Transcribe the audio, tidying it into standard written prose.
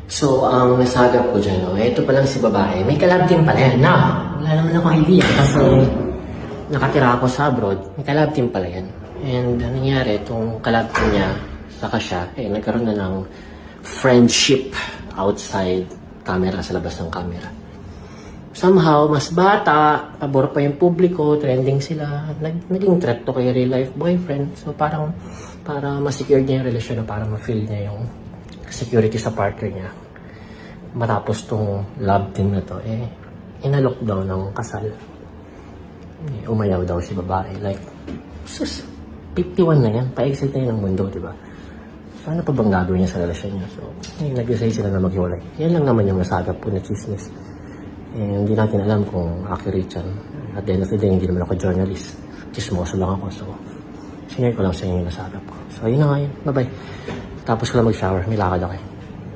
So, ang nasagap ko dyan, ito pa lang si babae. May kalab team pala yan. Wala naman akong idea kasi nakatira ako sa abroad. May kalab team pala yan. And anong nangyari, itong kalab team niya, saka siya, nagkaroon na ng friendship outside camera, sa labas ng camera. Somehow, mas bata, pabor pa yung publiko, trending sila, naging threat to kay real life boyfriend. So parang, para ma-secure niya yung relasyon, para ma-feel niya yung security sa partner niya. Matapos tong love team na to, inalok daw ng kasal. Umayaw daw si babae. Like, sus, 51 na yan, pa-exit na yun ng mundo, di ba? So, ano pa bang gagawin niya sa relasyon niya? So, nag-decide sila na maghiwalay. Yan lang naman yung nasagap po na chismis. Hindi natin alam kung accurate yan. At the end of the day, hindi naman ako journalist. Chismoso lang ako. So, sinare ko lang sa inyo yung nasagap ko. So, yun na nga yun. Bye-bye. Tapos ko lang mag-shower. May lakad ako.